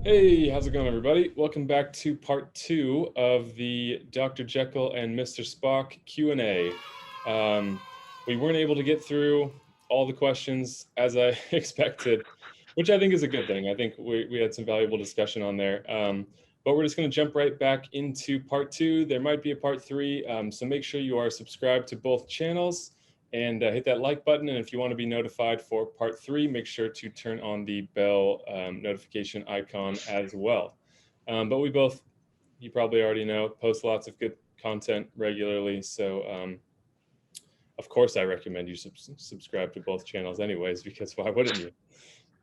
Hey, how's it going, everybody? Welcome back to part two of the Dr. Jekyll and Mr. Spock Q&A. We weren't able to get through all the questions as I expected, which I think is a good thing. I think we had some valuable discussion on there. But we're just going to jump right back into part two. There might be a part three, so make sure you are subscribed to both channels and hit that like button. And if you want to be notified for part three, make sure to turn on the bell notification icon as well. But we both, you probably already know, post lots of good content regularly. So of course I recommend you subscribe to both channels anyways, because why wouldn't you?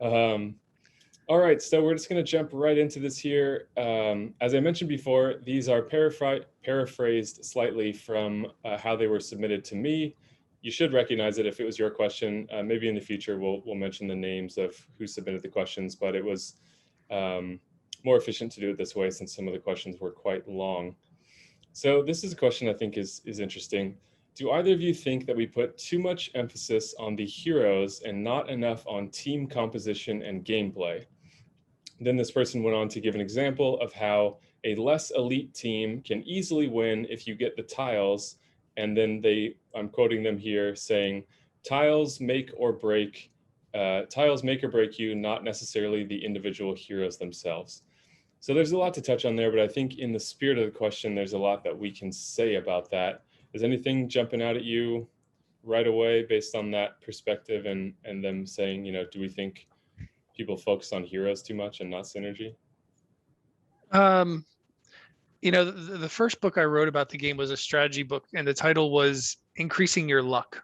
All right, so we're just going to jump right into this here. As I mentioned before, these are paraphrased slightly from how they were submitted to me. You should recognize it if it was your question. Maybe in the future we'll mention the names of who submitted the questions, but it was more efficient to do it this way since some of the questions were quite long. So this is a question I think is interesting. Do either of you think that we put too much emphasis on the heroes and not enough on team composition and gameplay? Then this person went on to give an example of how a less elite team can easily win if you get the tiles. And then I'm quoting them here saying, tiles make or break you, not necessarily the individual heroes themselves. So there's a lot to touch on there, but I think in the spirit of the question, there's a lot that we can say about that. Is anything jumping out at you right away based on that perspective and them saying, do we think people focus on heroes too much and not synergy? The first book I wrote about the game was a strategy book, and the title was Increasing Your Luck.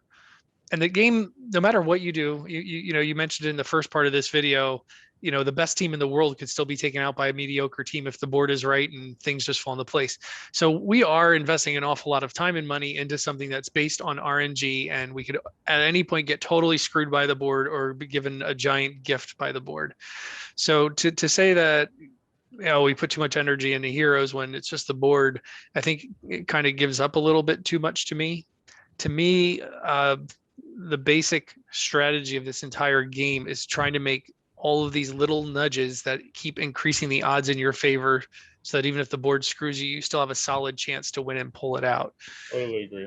And the game, no matter what you do, you mentioned in the first part of this video, the best team in the world could still be taken out by a mediocre team if the board is right and things just fall into place. So we are investing an awful lot of time and money into something that's based on RNG, and we could at any point get totally screwed by the board or be given a giant gift by the board. So to say that we put too much energy into heroes when it's just the board, I think it kind of gives up a little bit too much to me. To me, the basic strategy of this entire game is trying to make all of these little nudges that keep increasing the odds in your favor, so that even if the board screws you, you still have a solid chance to win and pull it out. Totally agree.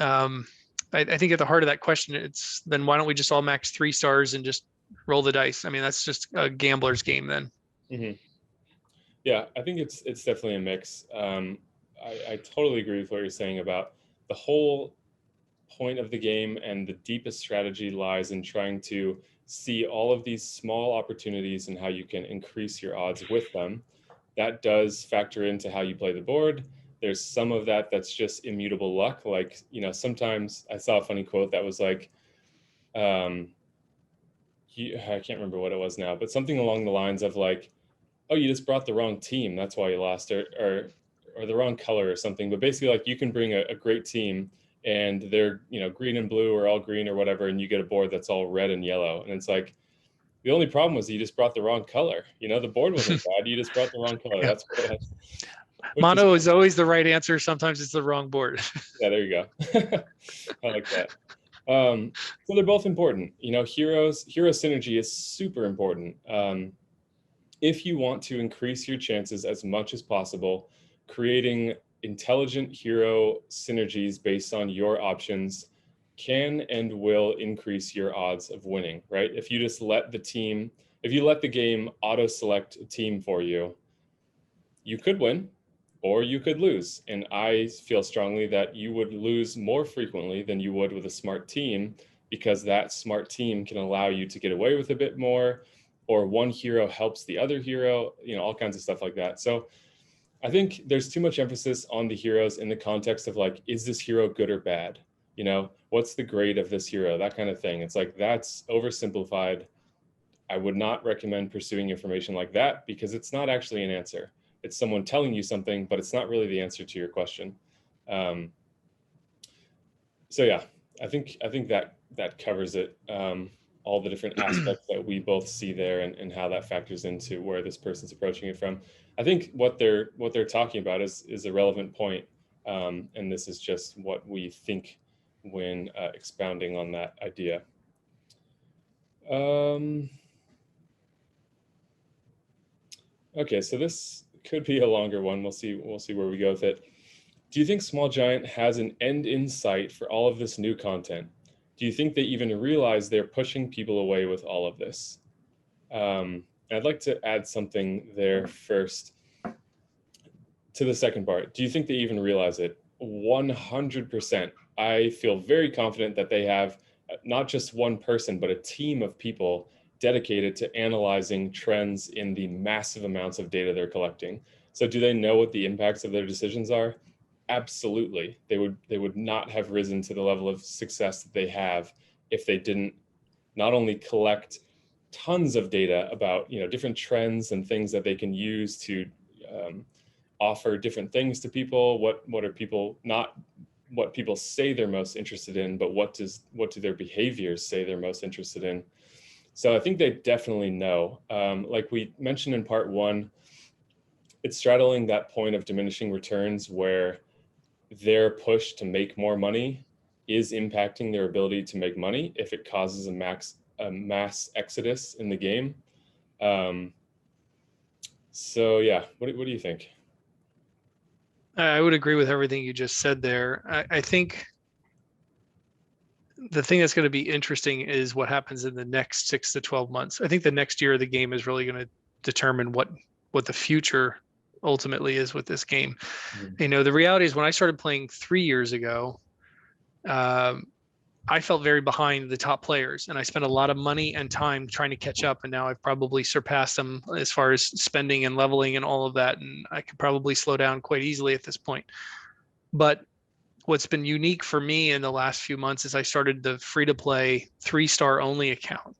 I think at the heart of that question, it's then why don't we just all max 3 stars and just roll the dice? I mean, that's just a gambler's game then. Mm-hmm. Yeah, I think it's definitely a mix. I totally agree with what you're saying about the whole point of the game, and the deepest strategy lies in trying to see all of these small opportunities and how you can increase your odds with them. That does factor into how you play the board. There's some of that that's just immutable luck. Like, sometimes I saw a funny quote that was like, I can't remember what it was now, but something along the lines of like, oh, you just brought the wrong team, that's why you lost, or the wrong color or something. But basically, like, you can bring a great team and they're green and blue or all green or whatever, and you get a board that's all red and yellow, and it's like the only problem was you just brought the wrong color. The board wasn't bad, you just brought the wrong color. Yeah. That's what it was. Mono is always the right answer. Sometimes it's the wrong board. Yeah, there you go. I like that. So they're both important. Hero synergy is super important. If you want to increase your chances as much as possible, creating intelligent hero synergies based on your options can and will increase your odds of winning, right? If you let the game auto select a team for you, you could win or you could lose. And I feel strongly that you would lose more frequently than you would with a smart team, because that smart team can allow you to get away with a bit more, or one hero helps the other hero, all kinds of stuff like that. So I think there's too much emphasis on the heroes in the context of like, is this hero good or bad? What's the grade of this hero? That kind of thing. It's like, that's oversimplified. I would not recommend pursuing information like that, because it's not actually an answer. It's someone telling you something, but it's not really the answer to your question. So yeah, I think that covers it. All the different aspects that we both see there, and how that factors into where this person's approaching it from. I think what they're talking about is a relevant point, and this is just what we think when expounding on that idea. Okay, so this could be a longer one. We'll see. We'll see where we go with it. Do you think Small Giant has an end in sight for all of this new content? Do you think they even realize they're pushing people away with all of this? I'd like to add something there first to the second part. Do you think they even realize it? 100%. I feel very confident that they have not just one person, but a team of people dedicated to analyzing trends in the massive amounts of data they're collecting. So do they know what the impacts of their decisions are? Absolutely. They would not have risen to the level of success that they have if they didn't not only collect tons of data about different trends and things that they can use to um, offer different things to people. What are people not what people say they're most interested in, but what do their behaviors say they're most interested in? So I think they definitely know. Like we mentioned in part one, it's straddling that point of diminishing returns where their push to make more money is impacting their ability to make money if it causes a mass exodus in the game. Um, so yeah, what do you think? I would agree with everything you just said there. I think the thing that's going to be interesting is what happens in the next 6 to 12 months. I think the next year of the game is really going to determine what the future ultimately is with this game. Mhm. The reality is when I started playing 3 years ago, um, I felt very behind the top players, and I spent a lot of money and time trying to catch up. And now I've probably surpassed them as far as spending and leveling and all of that. And I could probably slow down quite easily at this point. But what's been unique for me in the last few months is I started the free to play 3-star only account.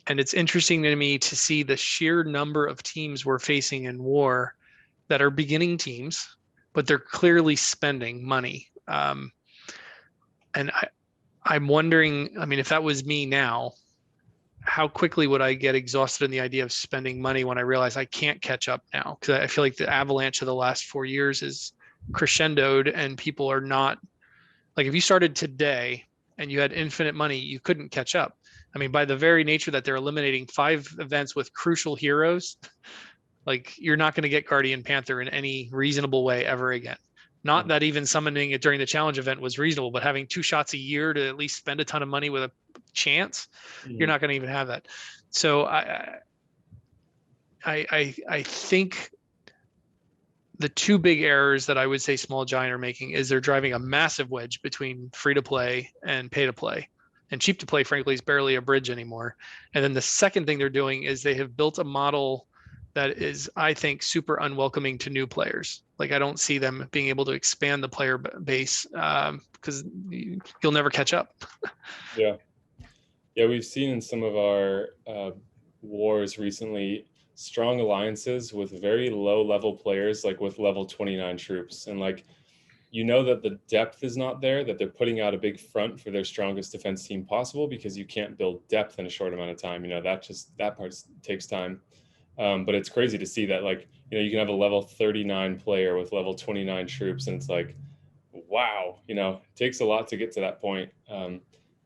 And it's interesting to me to see the sheer number of teams we're facing in war that are beginning teams, but they're clearly spending money. And I'm wondering, I mean, if that was me now, how quickly would I get exhausted in the idea of spending money when I realize I can't catch up now? Because I feel like the avalanche of the last 4 years is crescendoed and people are not like, if you started today and you had infinite money, you couldn't catch up. I mean, by the very nature that they're eliminating 5 events with crucial heroes, like you're not going to get Guardian Panther in any reasonable way ever again. Not that even summoning it during the challenge event was reasonable, but having 2 shots a year to at least spend a ton of money with a chance, you're Mhm. not going to even have that. So I think the two big errors that I would say Small Giant are making is they're driving a massive wedge between free to play and pay to play. And cheap to play, frankly, is barely a bridge anymore. And then the second thing they're doing is they have built a model that is, I think, super unwelcoming to new players. Like I don't see them being able to expand the player base because you'll never catch up. Yeah. Yeah, we've seen in some of our wars recently strong alliances with very low level players, like with level 29 troops. And like, that the depth is not there, that they're putting out a big front for their strongest defense team possible because you can't build depth in a short amount of time. That part takes time. But it's crazy to see that, like, you can have a level 39 player with level 29 troops, and it's like, wow, it takes a lot to get to that point. And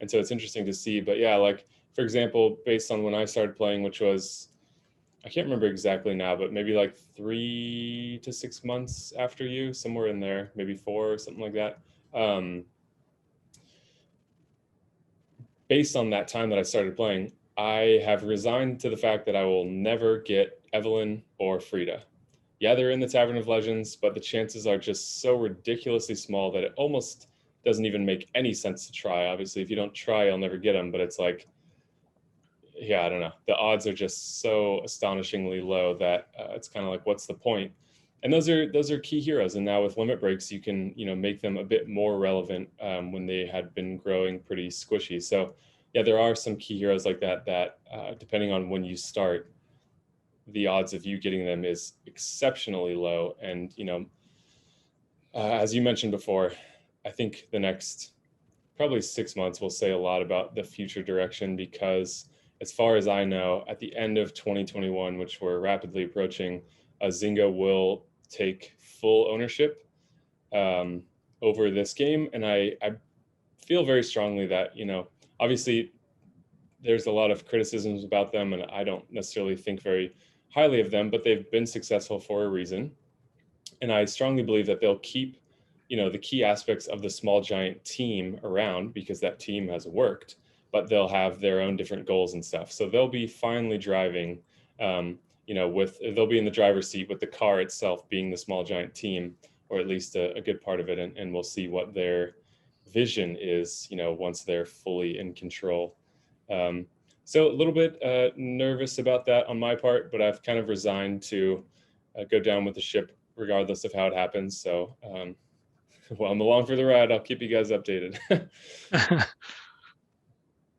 so it's interesting to see. But yeah, like, for example, based on when I started playing, which was, I can't remember exactly now, but maybe like 3 to 6 months after you, somewhere in there, maybe 4 or something like that. Um, Based on that time that I started playing, I have resigned to the fact that I will never get Evelyn or Frida. Yeah, they're in the Tavern of Legends, but the chances are just so ridiculously small that it almost doesn't even make any sense to try. Obviously, if you don't try, you'll never get them, but it's like, yeah, I don't know. The odds are just so astonishingly low that it's kind of like, what's the point? And those are key heroes. And now with limit breaks, you can make them a bit more relevant when they had been growing pretty squishy. So yeah, there are some key heroes like that depending on when you start, the odds of you getting them is exceptionally low. And as you mentioned before, I think the next probably 6 months will say a lot about the future direction because, as far as I know, at the end of 2021, which we're rapidly approaching, Zynga will take full ownership um, over this game. And I feel very strongly that, obviously there's a lot of criticisms about them, and I don't necessarily think very highly of them, but they've been successful for a reason. And I strongly believe that they'll keep, the key aspects of the small giant team around because that team has worked, but they'll have their own different goals and stuff. So they'll be finally driving, they'll be in the driver's seat with the car itself being the small giant team, or at least a good part of it. And we'll see what their vision is, once they're fully in control. So a little bit nervous about that on my part, but I've kind of resigned to go down with the ship regardless of how it happens. So well, I'm along for the ride. I'll keep you guys updated.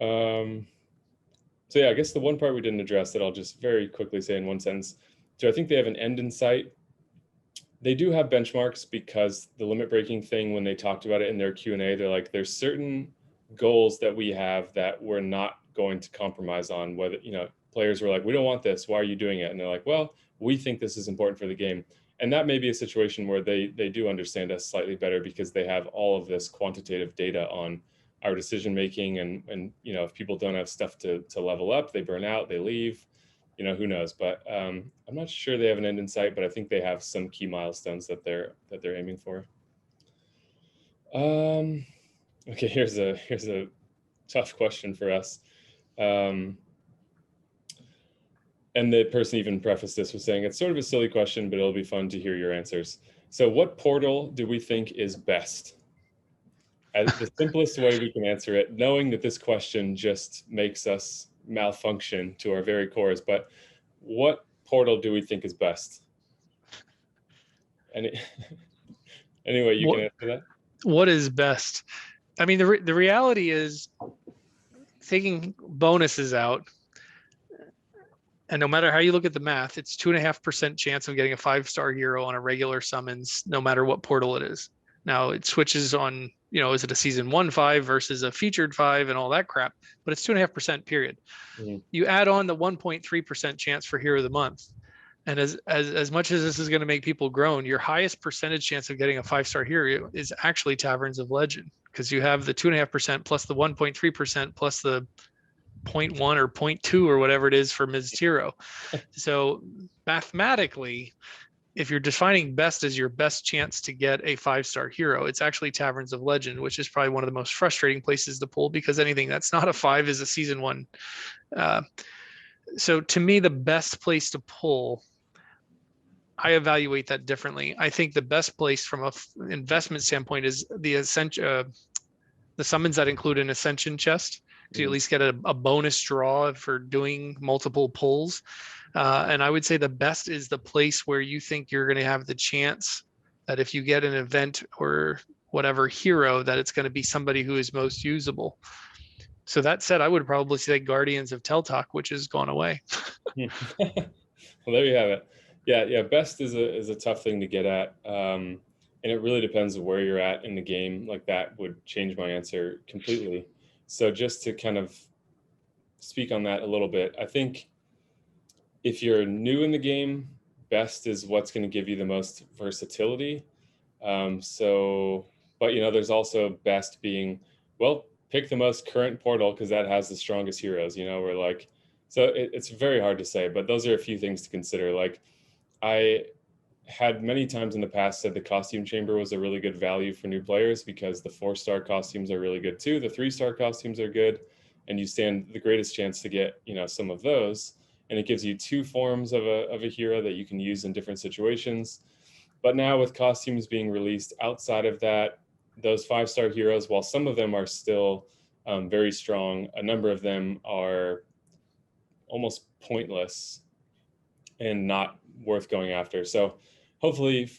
So yeah, I guess the one part we didn't address that I'll just very quickly say in one sentence. So I think they have an end in sight. They do have benchmarks because the limit breaking thing, when they talked about it in their Q&A, they're like, there's certain goals that we have that we're not going to compromise on. Whether, players were like, we don't want this. Why are you doing it? And they're like, well, we think this is important for the game. And that may be a situation where they do understand us slightly better because they have all of this quantitative data on our decision making. And if people don't have stuff to level up, they burn out, they leave. Who knows? But I'm not sure they have an end in sight, but I think they have some key milestones that they're aiming for. Okay, here's a tough question for us. And the person even prefaced this with saying, it's sort of a silly question, but it'll be fun to hear your answers. So what portal do we think is best? The simplest way we can answer it, knowing that this question just makes us malfunction to our very cores, but what portal do we think is best? Anyway, you can answer that. What is best? I mean, the reality is, taking bonuses out, and no matter how you look at the math, it's 2.5% chance of getting a 5-star hero on a regular summons, no matter what portal it is. Now it switches on, is it a season 1 5 versus a featured 5 and all that crap, but it's 2.5% period. Mm-hmm. You add on the 1.3% chance for hero of the month. And as much as this is going to make people groan, your highest percentage chance of getting a 5-star hero is actually Taverns of Legend, because you have the 2.5% plus the 1.3% plus the 0.1 or 0.2 or whatever it is for Ms. Tiro. So mathematically, if you're defining best as your best chance to get a 5-star hero, it's actually Taverns of Legend, which is probably one of the most frustrating places to pull, because anything that's not a 5 is a season 1. So to me, the best place to pull, I evaluate that differently. I think the best place from a investment standpoint is the summons that include an Ascension chest. So you at least get a bonus draw for doing multiple pulls. And I would say the best is the place where you think you're going to have the chance that if you get an event or whatever hero, that it's going to be somebody who is most usable. So that said, I would probably say Guardians of Teltok, which has gone away. Well, there you have it. Yeah. Best is a tough thing to get at. And it really depends on where you're at in the game. Like, that would change my answer completely. So just to kind of speak on that a little bit, I think if you're new in the game, best is what's going to give you the most versatility. But there's also best being, well, pick the most current portal because that has the strongest heroes. We're like, so it's very hard to say, but those are a few things to consider. Like, I had many times in the past said the costume chamber was a really good value for new players because the 4-star costumes are really good too. The 3-star costumes are good, and you stand the greatest chance to get, some of those. And it gives you 2 forms of a hero that you can use in different situations. But now with costumes being released outside of that, those 5-star heroes, while some of them are still very strong, a number of them are almost pointless and not worth going after. So hopefully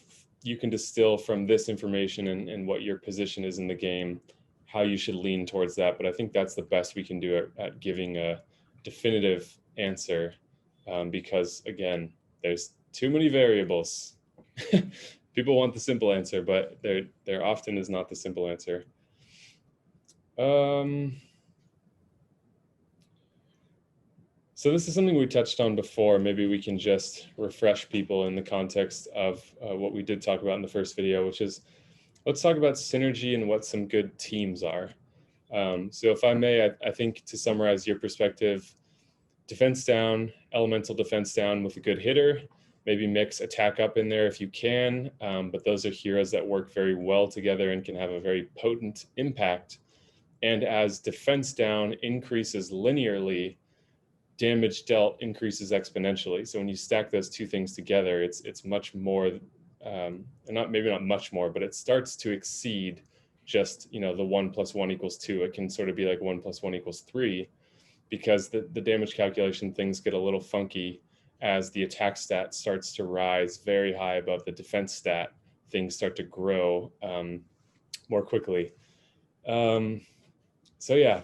you can distill from this information and what your position is in the game, how you should lean towards that. But I think that's the best we can do at giving a definitive answer, because again, there's too many variables. People want the simple answer, but there often is not the simple answer. So this is something we touched on before. Maybe we can just refresh people in the context of what we did talk about in the first video, which is, let's talk about synergy and what some good teams are. So if I may, I think to summarize your perspective, defense down, elemental defense down with a good hitter. Maybe mix attack up in there if you can, but those are heroes that work very well together and can have a very potent impact. And as defense down increases linearly, damage dealt increases exponentially. So when you stack those two things together, it's much more, maybe not much more, but it starts to exceed just, the 1 + 1 = 2. It can sort of be like 1 + 1 = 3, because the damage calculation things get a little funky as the attack stat starts to rise very high above the defense stat. Things start to grow more quickly. So yeah,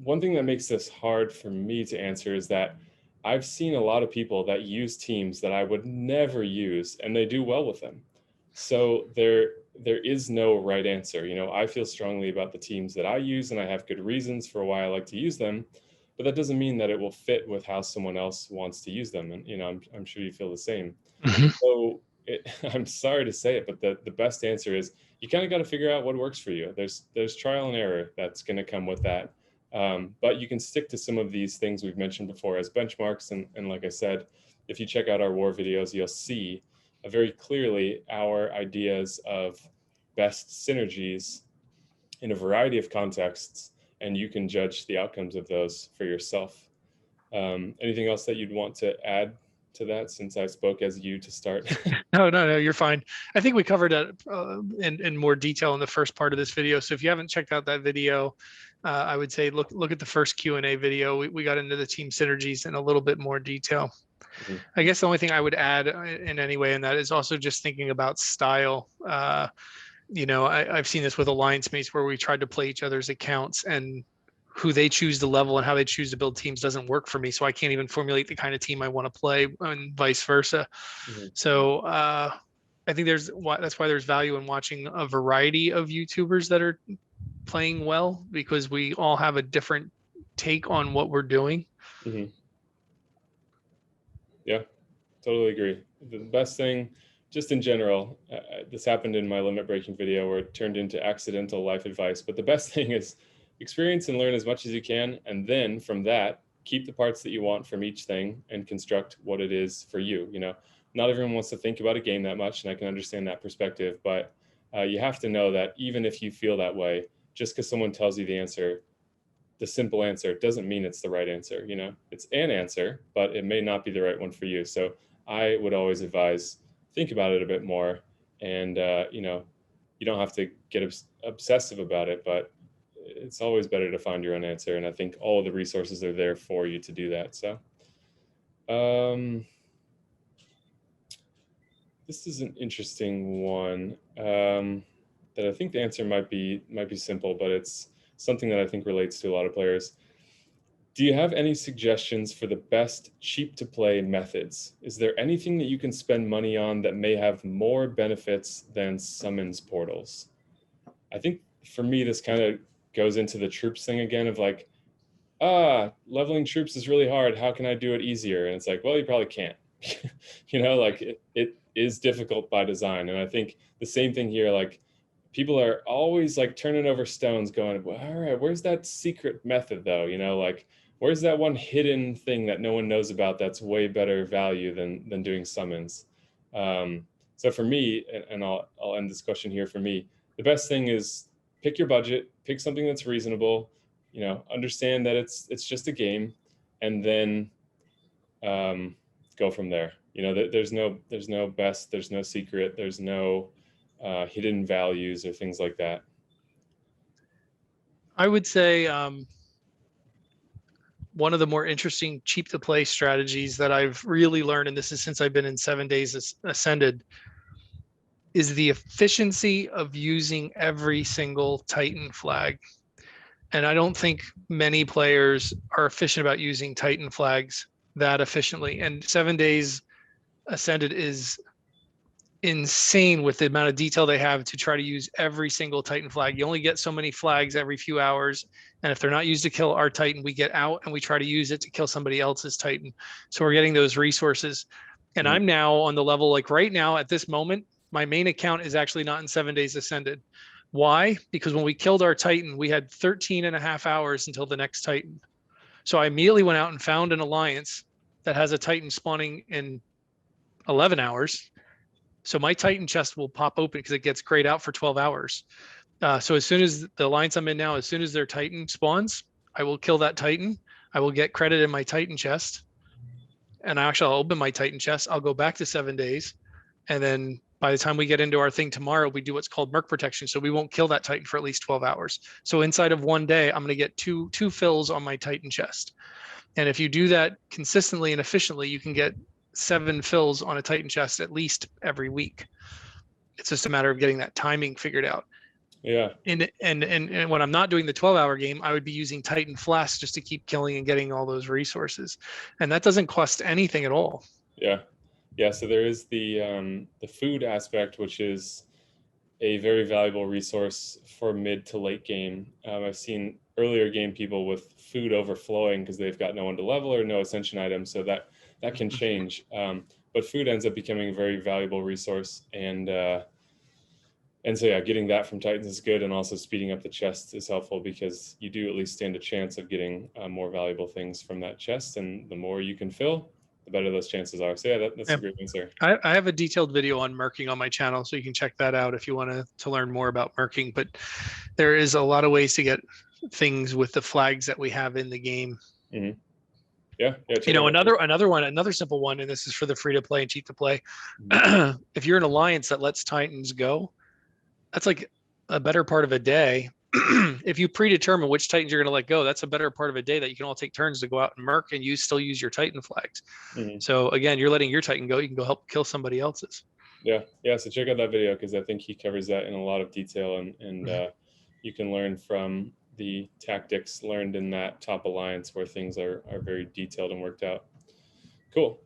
one thing that makes this hard for me to answer is that I've seen a lot of people that use teams that I would never use, and they do well with them. So there is no right answer. I feel strongly about the teams that I use, and I have good reasons for why I like to use them, but that doesn't mean that it will fit with how someone else wants to use them. And I'm sure you feel the same. So I'm sorry to say it, but the best answer is you kind of got to figure out what works for you. There's trial and error that's going to come with that. But you can stick to some of these things we've mentioned before as benchmarks. And like I said, if you check out our war videos, you'll see very clearly our ideas of best synergies in a variety of contexts, and you can judge the outcomes of those for yourself. Anything else that you'd want to add to that, since I spoke as you to start? No, you're fine. I think we covered it in more detail in the first part of this video. So if you haven't checked out that video, I would say look at the first Q&A video. We got into the team synergies in a little bit more detail. Mm-hmm. I guess the only thing I would add in any way in that is also just thinking about style. I've seen this with alliance mates where we tried to play each other's accounts, and who they choose to level and how they choose to build teams doesn't work for me. So I can't even formulate the kind of team I want to play, and vice versa. Mm-hmm. So I think that's why there's value in watching a variety of YouTubers that are playing well, because we all have a different take on what we're doing. Mm-hmm. Yeah, totally agree. The best thing, just in general, this happened in my limit breaking video where it turned into accidental life advice, but the best thing is experience and learn as much as you can, and then from that, keep the parts that you want from each thing and construct what it is for you. Not everyone wants to think about a game that much, and I can understand that perspective, but you have to know that even if you feel that way, just because someone tells you the simple answer doesn't mean it's the right answer. It's an answer, but it may not be the right one for you. So I would always advise, think about it a bit more, and you don't have to get obsessive about it, but it's always better to find your own answer. And I think all of the resources are there for you to do that. So this is an interesting one that I think the answer might be simple, but it's something that I think relates to a lot of players. Do you have any suggestions for the best cheap to play methods? Is there anything that you can spend money on that may have more benefits than summons portals? I think for me, this kind of goes into the troops thing again of like, leveling troops is really hard. How can I do it easier? And it's like, well, you probably can't. It is difficult by design. And I think the same thing here, like people are always like turning over stones going, well, all right, where's that secret method though? Like where's that one hidden thing that no one knows about that's way better value than doing summons? So for me, and I'll end this question here, for me, the best thing is pick your budget, pick something that's reasonable, understand that it's just a game, and then go from there. There's no best, there's no secret, there's no hidden values or things like that. I would say one of the more interesting cheap to play strategies that I've really learned, and this is since I've been in 7 Days Ascended, is the efficiency of using every single Titan flag. And I don't think many players are efficient about using Titan flags that efficiently. And 7 Days Ascended is insane with the amount of detail they have to try to use every single Titan flag. You only get so many flags every few hours. And if they're not used to kill our Titan, we get out and we try to use it to kill somebody else's Titan. So we're getting those resources. And I'm now on the level, like right now at this moment, my main account is actually not in 7 Days Ascended. Why? Because when we killed our Titan, we had 13 and a half hours until the next Titan. So I immediately went out and found an alliance that has a Titan spawning in 11 hours. So my Titan chest will pop open because it gets grayed out for 12 hours. So as soon as the alliance I'm in now, as soon as their Titan spawns, I will kill that Titan. I will get credit in my Titan chest. And I'll open my Titan chest. I'll go back to 7 days. And then by the time we get into our thing tomorrow, we do what's called merc protection. So we won't kill that Titan for at least 12 hours. So inside of one day, I'm going to get two fills on my Titan chest. And if you do that consistently and efficiently, you can get 7 fills on a Titan chest at least every week. It's just a matter of getting that timing figured out. Yeah. And when I'm not doing the 12-hour game, I would be using Titan Flask just to keep killing and getting all those resources. And that doesn't cost anything at all. Yeah. Yeah. So there is the food aspect, which is a very valuable resource for mid to late game. I've seen earlier game people with food overflowing because they've got no one to level or no ascension items. So that can change. But food ends up becoming a very valuable resource. And so, yeah, getting that from Titans is good. And also speeding up the chest is helpful because you do at least stand a chance of getting more valuable things from that chest. And the more you can fill, the better those chances are. So, yeah, that's a great answer. I have a detailed video on merking on my channel, so you can check that out if you want to learn more about merking. But there is a lot of ways to get things with the flags that we have in the game. Mm-hmm. Yeah. Another simple one, and this is for the free to play and cheap to play. Mm-hmm. If you're an alliance that lets Titans go, that's like a better part of a day. If you predetermine which Titans you're going to let go, that's a better part of a day that you can all take turns to go out and merc, and you still use your Titan flags. Mm-hmm. So again, you're letting your Titan go, you can go help kill somebody else's. Yeah. So check out that video because I think he covers that in a lot of detail, and you can learn from the tactics learned in that top alliance where things are very detailed and worked out. Cool.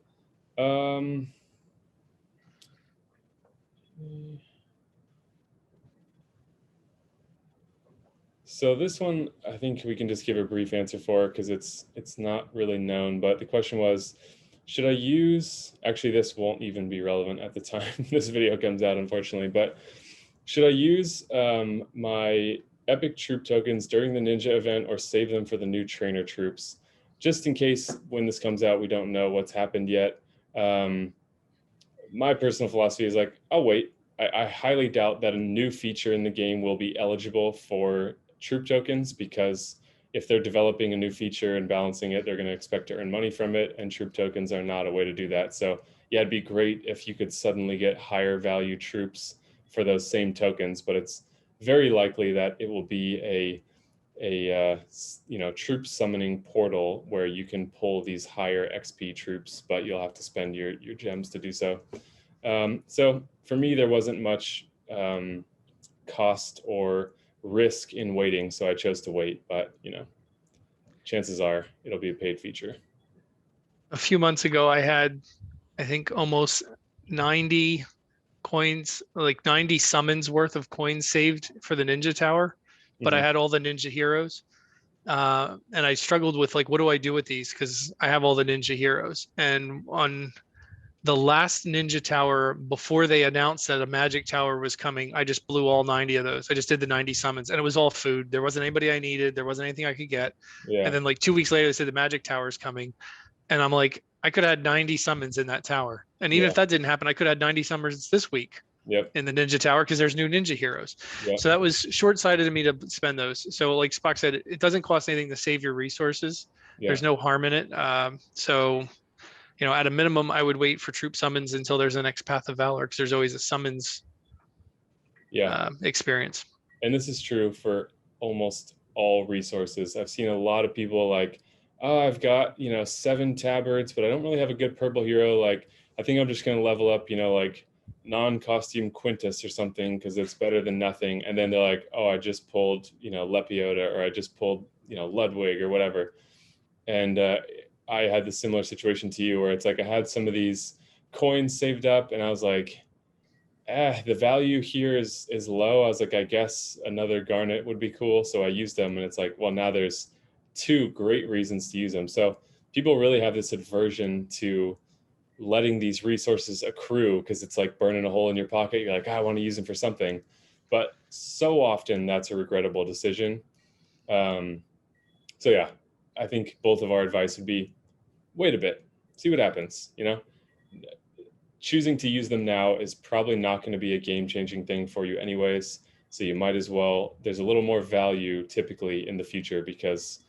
So this one, I think we can just give a brief answer for because it's not really known. But the question was, should I use? Actually, this won't even be relevant at the time this video comes out, unfortunately. But should I use my epic troop tokens during the ninja event or save them for the new trainer troops, just in case when this comes out we don't know what's happened yet? My personal philosophy is like, I'll wait. I highly doubt that a new feature in the game will be eligible for troop tokens because if they're developing a new feature and balancing it, they're going to expect to earn money from it, and troop tokens are not a way to do that. So yeah, it'd be great if you could suddenly get higher value troops for those same tokens, but it's very likely that it will be a troop summoning portal where you can pull these higher XP troops, but you'll have to spend your gems to do so. So for me, there wasn't much cost or risk in waiting, so I chose to wait. But chances are it'll be a paid feature. A few months ago, I had, I think, almost 90 coins, like 90 summons worth of coins saved for the Ninja Tower, but I had all the Ninja heroes. And I struggled with like, what do I do with these? Because I have all the Ninja heroes. And on the last Ninja Tower, before they announced that a Magic Tower was coming, I just blew all 90 of those. I just did the 90 summons, and it was all food. There wasn't anybody I needed. There wasn't anything I could get. Yeah. And then like 2 weeks later, they said the Magic Tower is coming. And I'm like, I could have had 90 summons in that tower. And even if that didn't happen, I could have had 90 summons this week in the Ninja Tower because there's new Ninja heroes. Yep. So that was short-sighted of me to spend those. So like Spock said, it doesn't cost anything to save your resources. Yep. There's no harm in it. So at a minimum, I would wait for troop summons until there's the next Path of Valor because there's always a summons experience. And this is true for almost all resources. I've seen a lot of people like, oh, I've got, 7 tabards, but I don't really have a good purple hero. Like, I think I'm just going to level up, like non-costume Quintus or something because it's better than nothing. And then they're like, oh, I just pulled, Lepiota, or I just pulled, Ludwig or whatever. And I had the similar situation to you where it's like I had some of these coins saved up and I was like, the value here is low. I was like, I guess another garnet would be cool. So I used them and it's like, well, now there's 2 great reasons to use them. So people really have this aversion to letting these resources accrue because it's like burning a hole in your pocket. You're like, I want to use them for something. But so often that's a regrettable decision. So yeah, I think both of our advice would be, wait a bit, see what happens. Choosing to use them now is probably not going to be a game-changing thing for you anyways. So you might as well, there's a little more value typically in the future because,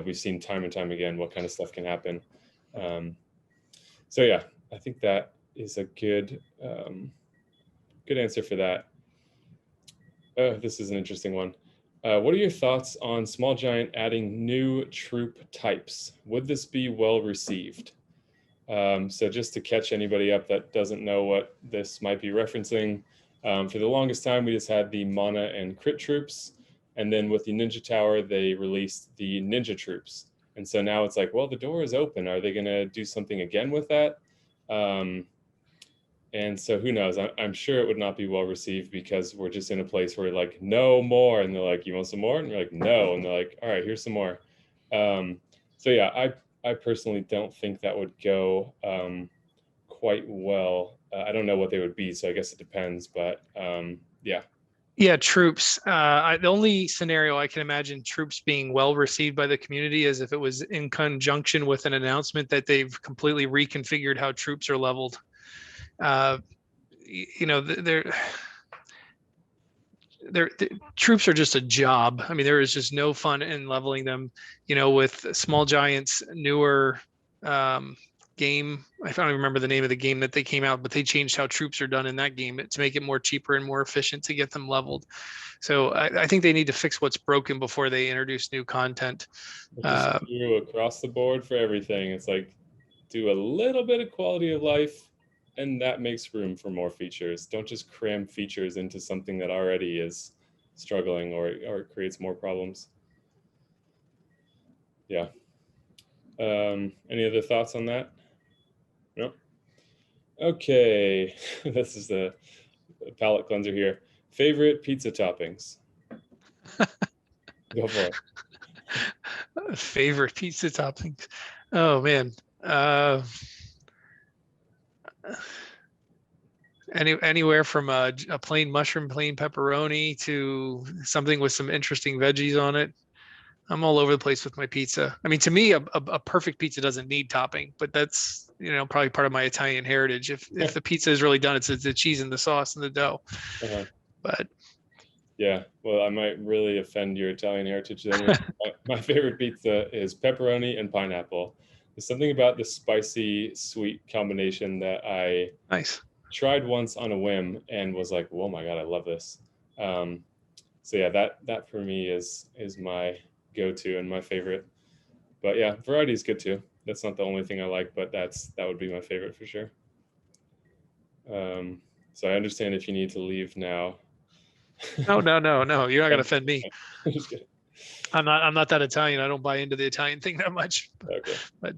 we've seen time and time again what kind of stuff can happen. So yeah, I think that is a good answer for that. This is an interesting one. What are your thoughts on Small Giant adding new troop types? Would this be well received? So just to catch anybody up that doesn't know what this might be referencing, for the longest time, we just had the mana and crit troops. And then with the Ninja Tower, they released the Ninja troops. And so now it's like, well, the door is open. Are they going to do something again with that? And so who knows? I'm sure it would not be well received because we're just in a place where we're like, no more. And they're like, you want some more? And you're like, no. And they're like, all right, here's some more. So yeah, I personally don't think that would go quite well. I don't know what they would be, so I guess it depends. But yeah. Yeah, troops. The only scenario I can imagine troops being well received by the community is if it was in conjunction with an announcement that they've completely reconfigured how troops are leveled. Troops are just a job. I mean, there is just no fun in leveling them. With Small Giant's newer game, I don't even remember the name of the game that they came out, but they changed how troops are done in that game to make it more cheaper and more efficient to get them leveled. So I think they need to fix what's broken before they introduce new content. Which is true across the board for everything. It's like, do a little bit of quality of life, and that makes room for more features. Don't just cram features into something that already is struggling or creates more problems. Yeah. Any other thoughts on that? No? Okay. This is the palate cleanser here. Favorite pizza toppings? Go for it. Favorite pizza toppings? Oh, man. Anywhere from a plain mushroom, plain pepperoni to something with some interesting veggies on it. I'm all over the place with my pizza. I mean, to me, a perfect pizza doesn't need topping, but that's probably part of my Italian heritage. If the pizza is really done, it's the cheese and the sauce and the dough. Uh-huh. But yeah, well, I might really offend your Italian heritage then. My favorite pizza is pepperoni and pineapple. There's something about the spicy sweet combination that I tried once on a whim and was like, oh my god, I love this. So yeah, that for me is my go-to and my favorite. But yeah, variety is good too. That's not the only thing I like, but that would be my favorite for sure. So I understand if you need to leave now. No, you're not gonna offend me. Just kidding. I'm not that Italian. I don't buy into the Italian thing that much. Okay. But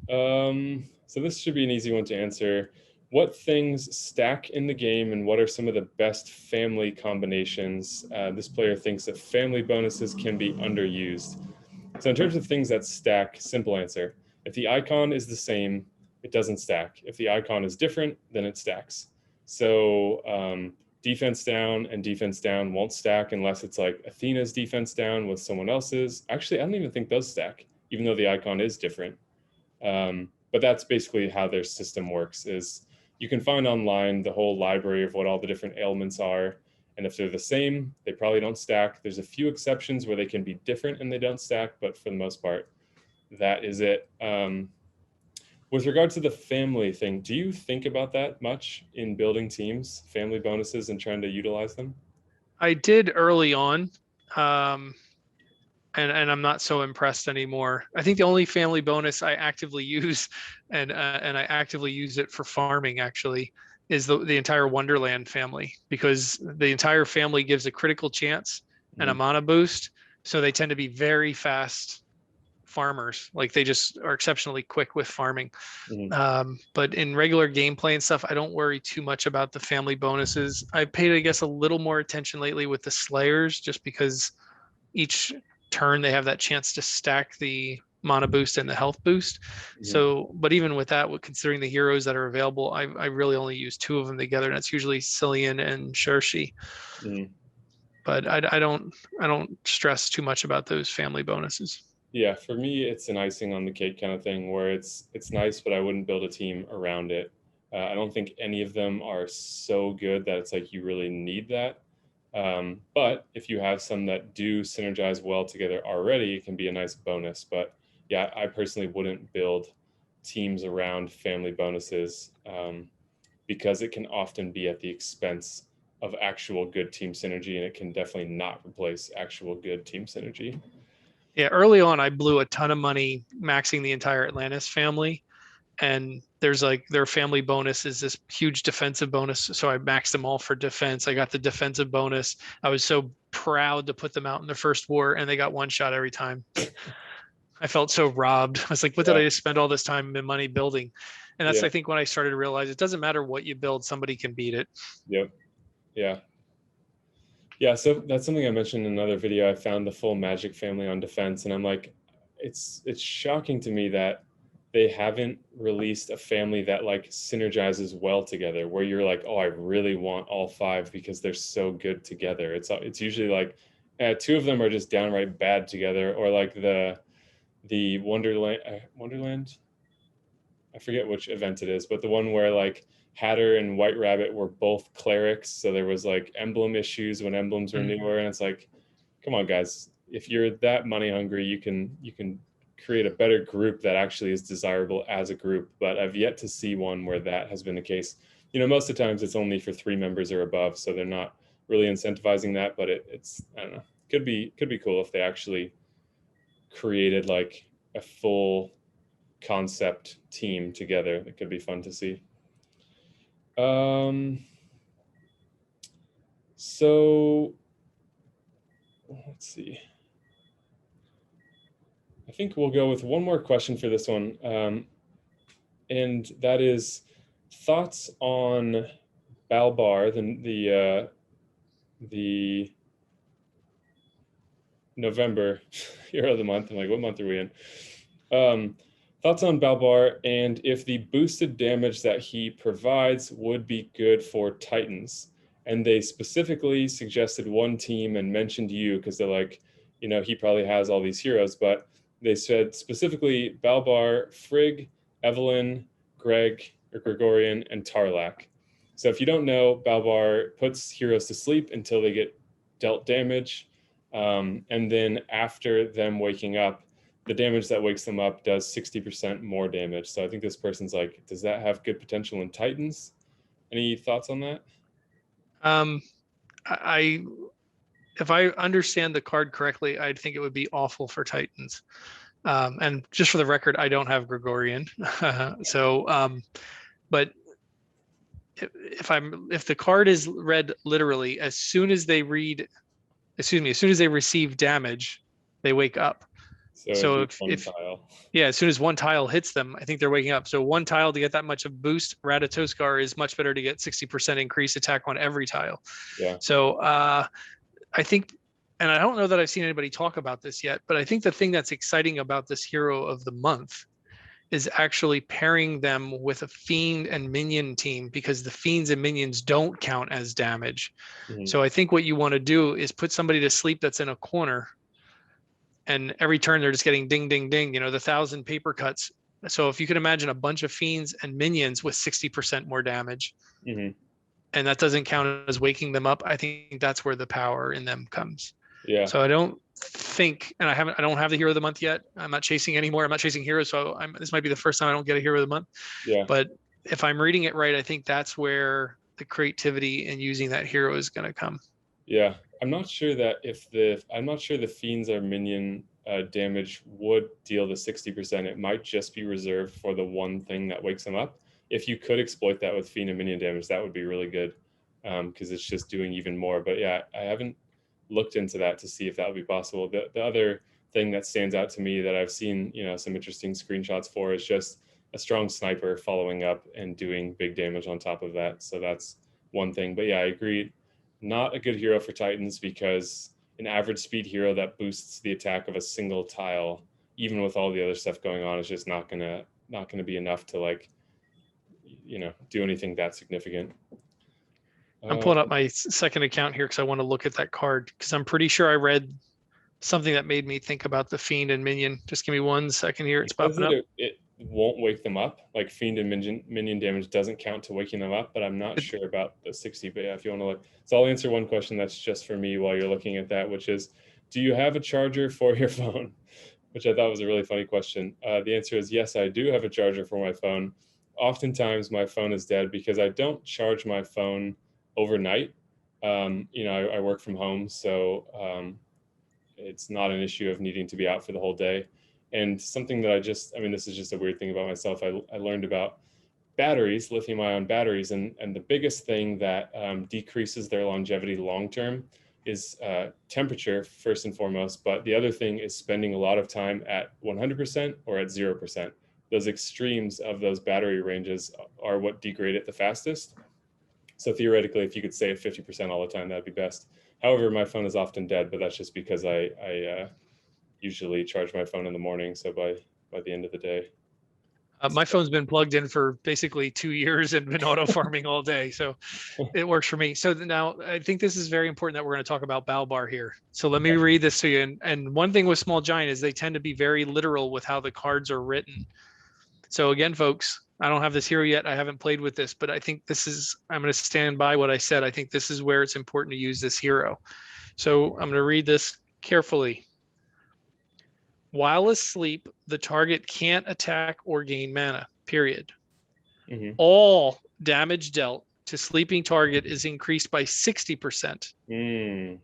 so this should be an easy one to answer. What things stack in the game, and what are some of the best family combinations? This player thinks that family bonuses can be underused. So in terms of things that stack, simple answer. If the icon is the same, it doesn't stack. If the icon is different, then it stacks. So defense down and defense down won't stack unless it's like Athena's defense down with someone else's. Actually, I don't even think those stack, even though the icon is different. But that's basically how their system works, is you can find online the whole library of what all the different ailments are. And if they're the same, they probably don't stack. There's a few exceptions where they can be different and they don't stack, but for the most part, that is it. With regard to the family thing, do you think about that much in building teams, family bonuses, and trying to utilize them? I did early on, and I'm not so impressed anymore. I think the only family bonus I actively use, and I actively use it for farming actually, is the entire Wonderland family, because the entire family gives a critical chance and a mana boost, so they tend to be very fast farmers. Like they just are exceptionally quick with farming. But in regular gameplay and stuff, I don't worry too much about the family bonuses. I paid, I guess, a little more attention lately with the Slayers, just because each turn they have that chance to stack the mana boost and the health boost. So, but even with that, considering the heroes that are available, I really only use two of them together, and that's usually Cillian and Shershi. But I don't stress too much about those family bonuses. Yeah, for me, it's an icing on the cake kind of thing where it's nice, but I wouldn't build a team around it. I don't think any of them are so good that it's like you really need that. But if you have some that do synergize well together already, it can be a nice bonus. But yeah, I personally wouldn't build teams around family bonuses because it can often be at the expense of actual good team synergy, and it can definitely not replace actual good team synergy. Yeah, early on, I blew a ton of money maxing the entire Atlantis family. And there's like their family bonus is this huge defensive bonus. So I maxed them all for defense. I got the defensive bonus. I was so proud to put them out in the first war, and they got one shot every time. I felt so robbed. I was like, what did Yeah, I just spend all this time and money building? And that's, yeah, I think, when I started to realize it doesn't matter what you build, somebody can beat it. yep, yeah. Yeah, so that's something I mentioned in another video. I found the full Magic family on defense, and I'm like, it's shocking to me that they haven't released a family that like synergizes well together, where you're like, oh, I really want all five because they're so good together. It's usually like two of them are just downright bad together, or like the Wonderland. I forget which event it is, but the one where like Hatter and White Rabbit were both clerics, so there was like emblem issues when emblems were Mm. newer, and it's like, come on, guys, if you're that money hungry, you can create a better group that actually is desirable as a group. But I've yet to see one where that has been the case. Most of the times it's only for 3 members or above, so they're not really incentivizing that. But it's I don't know, could be cool if they actually created like a full concept team together. That could be fun to see. Um, so let's see. I think we'll go with one more question for this one, and that is thoughts on Balbar, the November hero of the month. I'm like, what month are we in? Thoughts on Balbar, and if the boosted damage that he provides would be good for Titans. And they specifically suggested one team and mentioned you because they're like, he probably has all these heroes, but they said specifically Balbar, Frigg, Evelyn, Greg, or Gregorian, and Tarlac. So if you don't know, Balbar puts heroes to sleep until they get dealt damage. And then after them waking up, the damage that wakes them up does 60% more damage. So I think this person's like, does that have good potential in Titans? Any thoughts on that? Um, I, if I understand the card correctly, I think it would be awful for Titans. And just for the record, I don't have Gregorian. So, but if the card is read literally, as soon as they receive damage, they wake up. So it'd So be one if tile. yeah, as soon as one tile hits them, I think they're waking up. So one tile to get that much of boost, Ratatoskar is much better to get 60% increased attack on every tile. Yeah. So I think, and I don't know that I've seen anybody talk about this yet, but I think the thing that's exciting about this hero of the month is actually pairing them with a fiend and minion team, because the fiends and minions don't count as damage. Mhm. So I think what you want to do is put somebody to sleep that's in a corner, and every turn they're just getting ding, ding, ding, the 1,000 paper cuts. So if you can imagine a bunch of fiends and minions with 60% more damage, Mhm. and that doesn't count as waking them up, I think that's where the power in them comes. Yeah. So I don't think, and I don't have the hero of the month yet. I'm not chasing anymore. I'm not chasing heroes. So this might be the first time I don't get a hero of the month. Yeah. But if I'm reading it right, I think that's where the creativity in using that hero is going to come. Yeah. I'm not sure the fiends or minion damage would deal the 60%. It might just be reserved for the one thing that wakes them up. If you could exploit that with fiend and minion damage, that would be really good because it's just doing even more. But yeah, I haven't looked into that to see if that would be possible. The other thing that stands out to me that I've seen, some interesting screenshots for is just a strong sniper following up and doing big damage on top of that. So that's one thing. But yeah, I agree. Not a good hero for Titans because an average speed hero that boosts the attack of a single tile, even with all the other stuff going on, is just not gonna be enough to like, do anything that significant. I'm Uh, pulling up my second account here because I want to look at that card, because I'm pretty sure I read something that made me think about the Fiend and Minion. Just give me 1 second here. It's It says popping that up. it won't wake them up. Like Fiend and minion damage doesn't count to waking them up, but I'm not It- sure about the 60. But yeah, if you want to look, so I'll answer one question that's just for me while you're looking at that, which is, do you have a charger for your phone? Which I thought was a really funny question. The answer is yes, I do have a charger for my phone. Oftentimes, my phone is dead because I don't charge my phone overnight. I work from home, so it's not an issue of needing to be out for the whole day. And something that this is just a weird thing about myself. I learned about batteries, lithium ion batteries, and the biggest thing that decreases their longevity long term is temperature, first and foremost. But the other thing is spending a lot of time at 100% or at 0%. Those extremes of those battery ranges are what degrade it the fastest. So theoretically, if you could stay at 50% all the time, that'd be best. However, my phone is often dead, but that's just because I usually charge my phone in the morning. So by the end of the day, My phone's been plugged in for basically 2 years and been auto farming all day. So it works for me. So now I think this is very important that we're going to talk about Balbar here. So let me okay. read this to you. And one thing with Small Giant is they tend to be very literal with how the cards are written. So again, folks, I don't have this hero yet. I haven't played with this, but I think I'm going to stand by what I said. I think this is where it's important to use this hero. So I'm going to read this carefully. While asleep, the target can't attack or gain mana, period. Mm-hmm. All damage dealt to sleeping target is increased by 60%.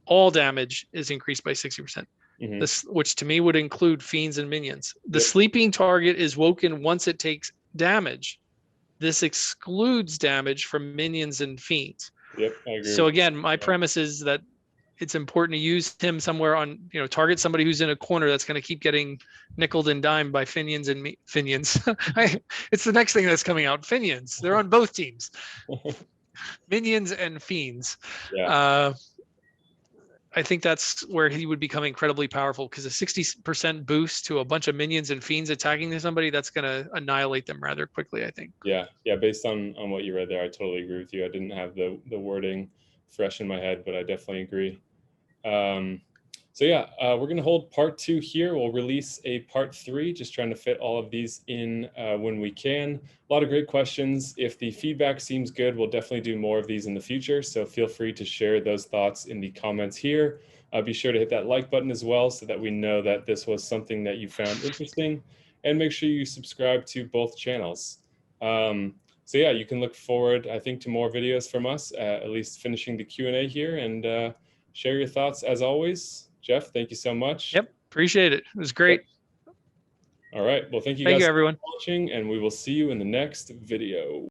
All damage is increased by 60%. Mm-hmm. This, which to me would include fiends and minions. The sleeping target is woken once it takes damage. This excludes damage from minions and fiends. Yep, I agree. So again, my premise is that it's important to use him somewhere on, target somebody who's in a corner that's going to keep getting nickeled and dimed by Finians and Finians. It's the next thing that's coming out. Finians. They're on both teams. Minions and fiends. Yeah. I think that's where he would become incredibly powerful, because a 60% boost to a bunch of minions and fiends attacking somebody, that's going to annihilate them rather quickly, I think. Yeah. Based on what you read there, I totally agree with you. I didn't have the wording fresh in my head, but I definitely agree. We're going to hold part 2 here. We'll release a part 3, just trying to fit all of these in when we can. A lot of great questions. If the feedback seems good, we'll definitely do more of these in the future. So feel free to share those thoughts in the comments here. Be sure to hit that like button as well, so that we know that this was something that you found interesting. And make sure you subscribe to both channels. You can look forward, I think, to more videos from us, at least finishing the Q&A here, and share your thoughts as always. Jeff, thank you so much. Yep, appreciate it. It was great. All right. Well, thank you Thank guys you, everyone. for watching, and we will see you in the next video.